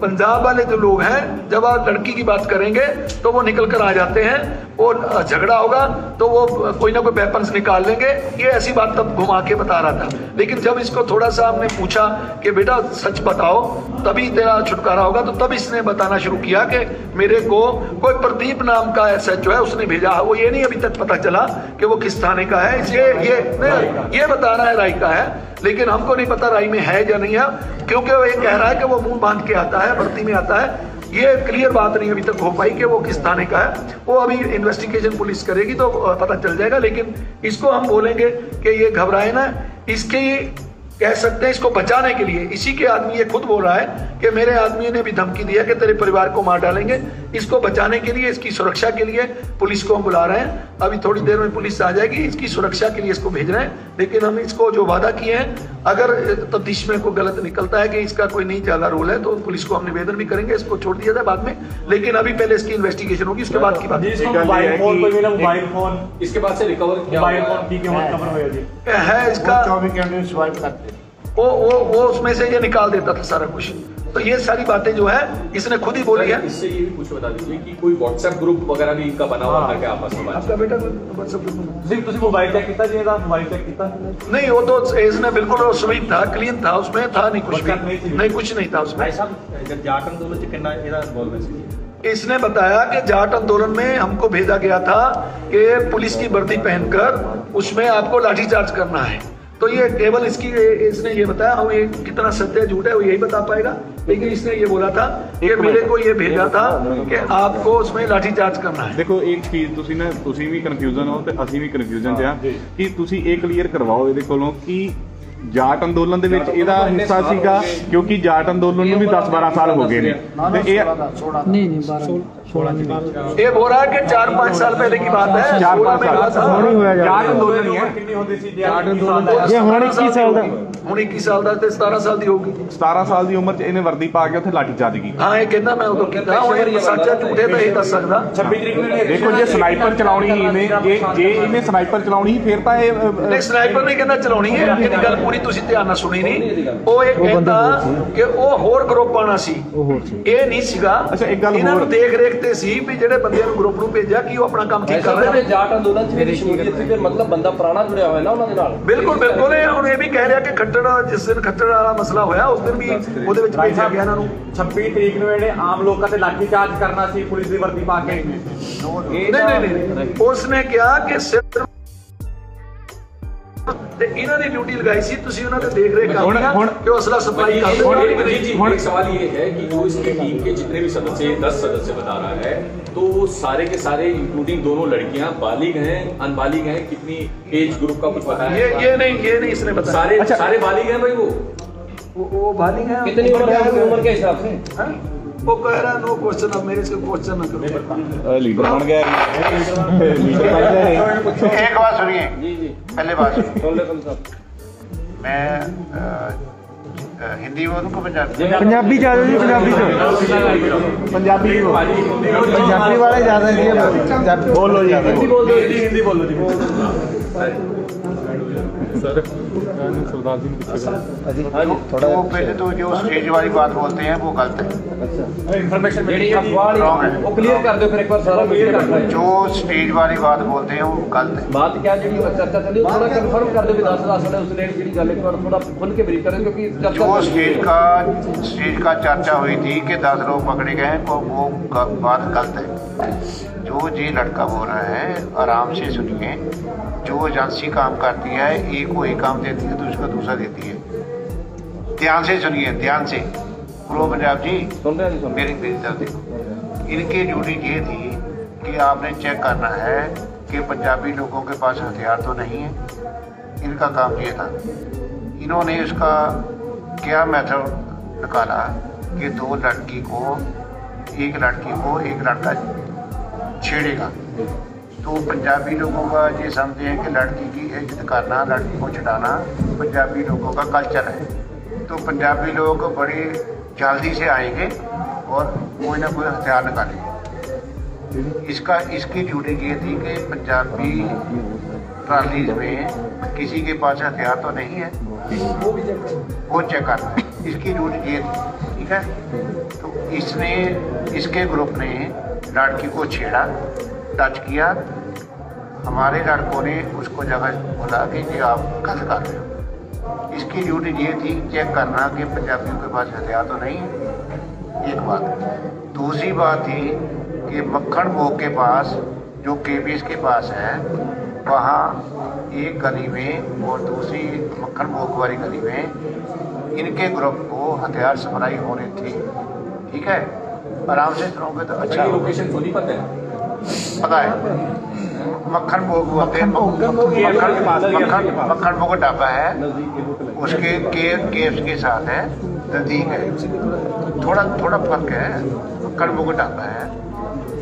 पंजाब वाले जो लोग हैं जब आप लड़की की बात करेंगे तो वो निकल कर आ जाते हैं, और झगड़ा होगा तो वो कोई ना कोई वेपन्स निकाल लेंगे। ये ऐसी बात तब घुमा के बता रहा था। लेकिन जब इसको थोड़ा सा हमने पूछा कि बेटा सच बताओ तभी तेरा छुटकारा होगा, तो तब इसने बताना शुरू किया कि मेरे को कोई प्रदीप नाम का SHO है उसने भेजा। वो ये नहीं अभी तक पता चला कि वो किस थाने का है, ये बता रहा है राय का है, लेकिन हमको नहीं पता राय में है या नहीं है, क्योंकि वो ये कह रहा है कि वो मुंह बांध के आता है, भर्ती में आता है। ये क्लियर बात नहीं अभी तक हो पाई कि वो किस थाने का है। वो अभी इन्वेस्टिगेशन पुलिस करेगी तो पता चल जाएगा। लेकिन इसको हम बोलेंगे कि ये घबराए ना, इसके कह सकते हैं इसको बचाने के लिए इसी के आदमी ये खुद बोल रहा है कि मेरे आदमी ने भी धमकी दिया कि तेरे परिवार को मार डालेंगे। इसको बचाने के लिए, इसकी सुरक्षा के लिए पुलिस को हम बुला रहे हैं। अभी थोड़ी देर में पुलिस आ जाएगी, इसकी सुरक्षा के लिए इसको भेज रहे हैं। लेकिन हम इसको जो वादा किए हैं, अगर तफ्तीश में कोई गलत निकलता है कि इसका कोई नहीं ज्यादा रोल है तो पुलिस को हम निवेदन भी करेंगे, इसको छोड़ दिया जाए बाद में। लेकिन अभी पहले इसकी इन्वेस्टिगेशन होगी, उसके बाद की बात। मोबाइल फोन इसके बाद से रिकवर किया है इसका, 24 घंटे स्वाइप करते वो उसमें से ये निकाल देता था सारा कुछ। तो ये सारी बातें जो है इसने खुद ही बोली है। इससे ये भी कुछ बता दीजिए कि कोई व्हाट्सएप ग्रुप वगैरह भी इनका बना हुआ था क्या आपस में? आपका बेटा व्हाट्सएप ग्रुप ਤੁਸੀਂ ਮੋਬਾਈਲ ਚੈੱਕ ਕੀਤਾ ਜੀ, ਇਹਦਾ ਮੋਬਾਈਲ ਚੈੱਕ ਕੀਤਾ? नहीं, वो तो इसने बिल्कुल स्वीट था, क्लीन था, उसमें था नहीं कुछ भी, नहीं कुछ नहीं था उसमें। जाट अंदोलन च कितना ਇਹਦਾ ਇਨਵੋਲਵਮੈਂਟ ਸੀ? इसने बताया कि जाट आंदोलन में हमको भेजा गया था कि पुलिस की वर्दी पहनकर उसमें आपको लाठीचार्ज करना है। तो ये केवल इसने ये बताया, हम ये कितना सत्य झूठ है वो यही बता पाएगा। लेकिन इसने ये बोला था कि मेरे को ये भेजा था कि आपको उसमें लाठीचार्ज करना है। देखो एक चीज ਤੁਸੀਂ ਵੀ ਕਨਫਿਊਜ਼ਨ ਹੋ ਤੇ ਅਸੀਂ ਵੀ ਕਨਫਿਊਜ਼ਨ ਚ ਆ ਕਿ ਤੁਸੀਂ ਇਹ ਕਲੀਅਰ ਕਰਵਾਓ ਇਹਦੇ ਕੋਲੋਂ ਕਿ ਜਾਟ ਅੰਦੋਲਨ ਦੇ ਵਿੱਚ ਇਹਦਾ ਹਿੱਸਾ ਸੀਗਾ, ਕਿਉਂਕਿ ਜਾਟ ਅੰਦੋਲਨ ਨੂੰ ਵੀ 10-12 ਸਾਲ ਹੋ ਗਏ ਨੇ ਤੇ ਇਹ नहीं 16 ये बोल रहा है कि 4-5 साल पहले की बात है। 4-5 साल ਜਾਟ ਅੰਦੋਲਨ ਨਹੀਂ ਹੈ। ਕਿੰਨੀ ਹੁੰਦੀ ਸੀ ਜਾਟ ਅੰਦੋਲਨ? ये ਹੁਣ 21 साल ਦਾ, ਹੁਣ 21 ਸਾਲ ਦਾ ਤੇ 17 ਸਾਲ ਦੀ ਹੋਊਗੀ। 17 ਸਾਲ ਦੀ ਉਮਰ ਚ ਇਹਨੇ ਵਰਦੀ ਪਾ ਕੇ ਉੱਥੇ ਲਾਠੀਚਾਰਜ ਕੀਤੀ। ਹਾਂ, ਇਹ ਕਹਿੰਦਾ ਮੈਂ ਉਦੋਂ ਕੀਤਾ। ਹੁਣ ਇਹ ਸੱਚ ਹੈ ਝੂਠੇ ਤਾਂ ਇਹ ਦੱਸ ਸਕਦਾ। 26 ਤਰੀਕ ਨੂੰ ਦੇਖੋ ਜੇ ਸਨਾਈਪਰ ਚਲਾਉਣੀ ਇਹਨੇ, ਜੇ ਇਹਨੇ ਸਨਾਈਪਰ ਚਲਾਉਣੀ ਫਿਰ ਤਾਂ ਇਹ ਨਹੀਂ, ਸਨਾਈਪਰ ਨਹੀਂ ਕਹਿੰਦਾ ਚਲਾਉਣੀ ਹੈ, ਇਹਦੀ ਗੱਲ ਹੋਣੀ ਤੁਸੀਂ ਧਿਆਨ ਨਾਲ ਸੁਣੀ ਨਹੀਂ। ਉਹ ਇਹ ਕਹਿੰਦਾ ਕਿ ਉਹ ਹੋਰ ਗਰੁੱਪ ਆਣਾ ਸੀ, ਇਹ ਨਹੀਂ ਸੀਗਾ। ਇਹਨਾਂ ਨੂੰ ਦੇਖ ਰੇਖ ਤੇ ਸੀ ਵੀ ਜਿਹੜੇ ਬੰਦਿਆਂ ਨੂੰ ਗਰੁੱਪ ਨੂੰ ਭੇਜਿਆ ਕਿ ਉਹ ਆਪਣਾ ਕੰਮ ਠੀਕ ਕਰ ਰਹੇ ਨੇ। ਜਾਟ ਅੰਦੋਲਨ ਚ ਮੇਰੀ ਸ਼ਮੂਲੀਅਤ ਸੀ, ਫਿਰ ਮਤਲਬ ਬੰਦਾ ਪੁਰਾਣਾ ਜੁੜਿਆ ਹੋਇਆ ਨਾ ਉਹਨਾਂ ਦੇ ਨਾਲ। ਬਿਲਕੁਲ ਬਿਲਕੁਲ। ਹੁਣ ਇਹ ਵੀ ਕਹਿ ਰਿਹਾ ਕਿ ਖੱਟੜ, ਜਿਸ ਦਿਨ ਖੱਟੜ ਵਾਲਾ ਮਸਲਾ ਹੋਇਆ ਉਸ ਦਿਨ ਵੀ ਉਹਦੇ ਵਿੱਚ ਭੇਜਿਆ ਗਿਆ ਇਹਨਾਂ ਨੂੰ। 26 ਤਰੀਕ ਨੂੰ ਜਿਹੜੇ ਆਮ ਲੋਕਾਂ ਤੇ ਲਾਠੀ ਚਾਰਜ ਕਰਨਾ ਸੀ ਪੁਲਿਸ ਦੀ ਵਰਦੀ ਪਾ ਕੇ। ਨਹੀਂ, ਉਸਨੇ ਕਿਹਾ ਕਿ ਸਿਰਫ ਤੇ ਇਹਨਾਂ ਦੀ ਡਿਊਟੀ ਲਗਾਈ ਸੀ, ਤੁਸੀਂ ਉਹਨਾਂ ਤੇ देख रेख करना कि असला सप्लाई कर दो। सवाल ये है कि जो इसकी टीम के जितने भी सदस्य 10 सदस्य बता रहा है, तो वो सारे के सारे इंक्लूडिंग दोनों लड़कियां बालिग हैं, अनबालिग हैं, कितनी एज ग्रुप का कुछ पता है? ये नहीं इसने बताया। सारे बालिग हैं भाई। वो बालिग हैं। कितनी उम्र के हिसाब से? वो कह रहा नो क्वेश्चन, अब मेरे से क्वेश्चन न करो। लीडर बन गया। एक बात सुनिए, पहले बात मैं हिंदी बोलूँ को पंजाबी ज्यादा जी, पंजाबी वाले ज्यादा बोलो जी, हिंदी बोलो जी। सर सरदार जी थोड़ा पहले तो जो स्टेज वाली बात बोलते हैं वो गलत है। इन्फॉर्मेशन वो क्लियर कर दो फिर एक बार सारा क्लियर कर दो। जो स्टेज वाली बात बोलते हैं वो गलत है। बात क्या जी चर्चा चली, थोड़ा कंफर्म कर दो कि 10 उस लेडी की गल एक बार थोड़ा खुल के ब्रीफ करें, क्योंकि जो स्टेज का चर्चा हुई थी कि 10 लोग पकड़े गए हैं, वो बात गलत है। जो ये लड़का बोल रहा है आराम से सुनिए। जो एजेंसी काम करती है, एक को एक काम देती है, दूसरे को दूसरा देती है। ध्यान से सुनिए, ध्यान से। प्रो पंजाब जी मेरी तरफ देखो। इनकी ड्यूटी ये थी कि आपने चेक करना है कि पंजाबी लोगों के पास हथियार तो नहीं है। इनका काम ये था। इन्होंने उसका क्या मेथड निकाला कि एक लड़का छेड़ेगा, तो पंजाबी लोगों का ये समझते हैं कि लड़की की इज्जत करना, लड़की को छुड़ाना पंजाबी लोगों का कल्चर है। तो पंजाबी लोग बड़े जल्दी से आएंगे और कोई ना कोई हथियार निकालेंगे। इसकी ड्यूटी ये थी कि पंजाबी ट्रालीज में किसी के पास हथियार तो नहीं है, वो चेक करना है। इसकी ड्यूटी ये थी, ठीक है। तो इसके ग्रुप ने लड़की को छेड़ा, टच किया। हमारे लड़कों ने उसको जगह बोला कि ये आप गलत कर रहे हो। इसकी ड्यूटी ये थी चेक करना कि पंजाबियों के पास हथियार तो नहीं है, एक बात। दूसरी बात थी कि मक्खन भोग के पास, जो केबीएस के पास है, वहाँ एक गली में और दूसरी मक्खन भोग वाली गली में इनके ग्रुप को हथियार सप्लाई होने थे, ठीक है। आराम से सुनोगे तो अच्छा। लोकेशन थोड़ी पता है। मक्खन भोग बोलते हैं, मक्खन भोग ढाबा है, उसके केव्स के साथ है, नजदीक है। थोड़ा फर्क है। मक्खन भोग ढाबा है,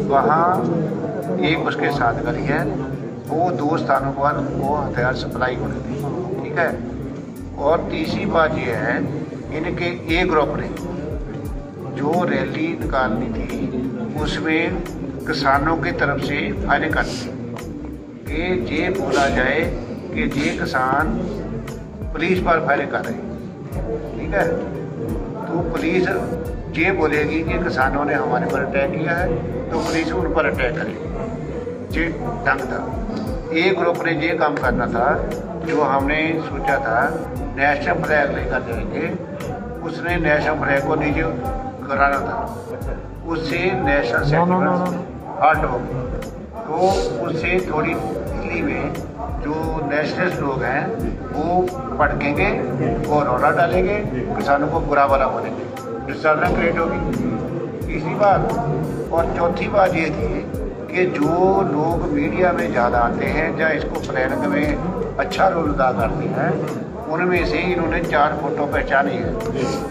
वहाँ एक उसके साथ गली है, वो 2 स्थानों पर वो हथियार सप्लाई होनी थी, ठीक है। और तीसरी बात ये है, इनके ए ग्रुप ने जो रैली निकालनी थी उसमें किसानों की तरफ से फायरिंग करनी कि ये बोला जाए कि ये किसान पुलिस पर फायरिंग कर रहे हैं, ठीक है। तो पुलिस ये बोलेगी कि किसानों ने हमारे पर अटैक किया है, तो पुलिस उन पर अटैक करेगी। ये ढंग था। ए ग्रुप ने ये काम करना था, जो हमने सोचा था नेशनल फ्लैग लेकर जाएंगे, उसने नेशनल फ्लैग को नीचे कराना था, उससे नेशनल सेंटिमेंट हर्ट हो गई। तो उससे थोड़ी दिल्ली में जो नेशनलिस्ट लोग हैं वो भड़केंगे और रोना डालेंगे, किसानों को बुरा भला बोलेंगे, डिस्टर्बेंस क्रिएट होगी। तीसरी बात। और चौथी बात ये थी कि जो लोग मीडिया में ज़्यादा आते हैं या इसको प्लानिंग में अच्छा रोल अदा करते हैं, उनमें से इन्होंने 4 फोटो पहचानी है।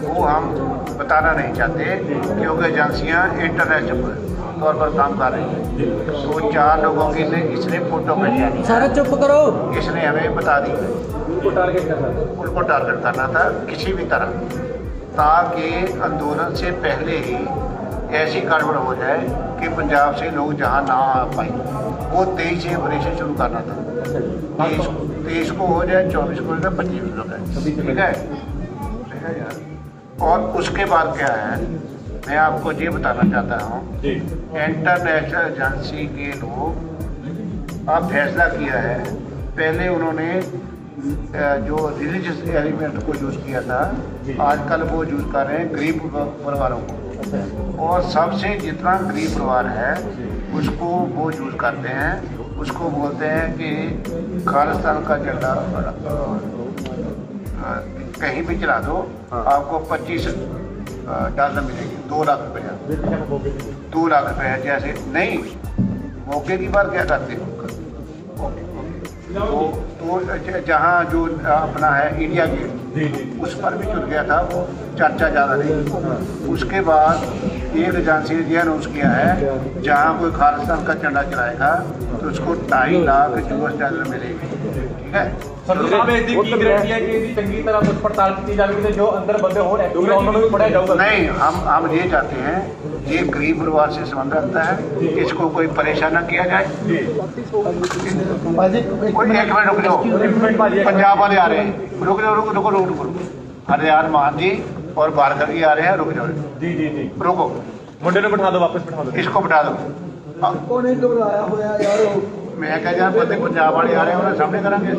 वो हम बताना नहीं चाहते क्योंकि एजेंसियाँ इंटरनेशनल तौर पर काम कर रही हैं। तो 4 लोगों के लिए इसने फोटो पहचानी। सारा चुप करो। इसने हमें बता दी है उनको टारगेट करना था किसी भी तरह, ताकि आंदोलन से पहले ही ऐसी गड़बड़ हो जाए कि पंजाब से लोग जहाँ ना आ पाए। वो 23 से ऑपरेशन शुरू करना था, 23 को हो जाए, 24 को हो जाए, 25 को हो जाए, ठीक है यार। और उसके बाद क्या है, मैं आपको ये बताना चाहता हूँ, इंटरनेशनल एजेंसी के लोग अब फैसला किया है, पहले उन्होंने जो रिलीजियस एलिमेंट को यूज़ किया था, आजकल वो यूज़ कर रहे हैं गरीब परिवारों को, और सबसे जितना गरीब परिवार है उसको वो यूज़ करते हैं, उसको बोलते हैं कि खालिस्तान का झंडा कहीं भी चला दो, आपको 25 डॉलर मिलेगी, 2 लाख रुपया, 2 लाख रुपया। जैसे नहीं, मौके की बात क्या करते हो, तो जहाँ जो अपना है इंडिया गेट, उस पर भी जुड़ गया था, वो चर्चा ज़्यादा नहीं। उसके बाद एक एजेंसी ने यह अनाउंस किया है, जहाँ कोई खालिस्तान का झंडा चलाएगा तो उसको 2.5 लाख US डॉलर मिलेगी, ठीक है। गारंटी है कि चंगी तरह कुछ पड़ताल की जाएगी, जो अंदर बंदे हो उन्होंने भी पढ़ाया जाऊगा। नहीं, हम ये चाहते हैं, ये गरीब परिवार से संबंध रखता है, इसको कोई परेशान न किया जाए। कोई 1 मिनट रुक जाओ, पंजाब वाले आ रहे हैं, रुक जाओ, हरियाण मान जी और बारकर जी आ रहे हैं, रुक जाओ जी, रुको, मुंडे ने बैठा दो, वापस बैठा दो, इसको बैठा दो। मैं कह जाए बंदे पंजाब वाले आ रहे हैं, उन्हें सामने करांगे।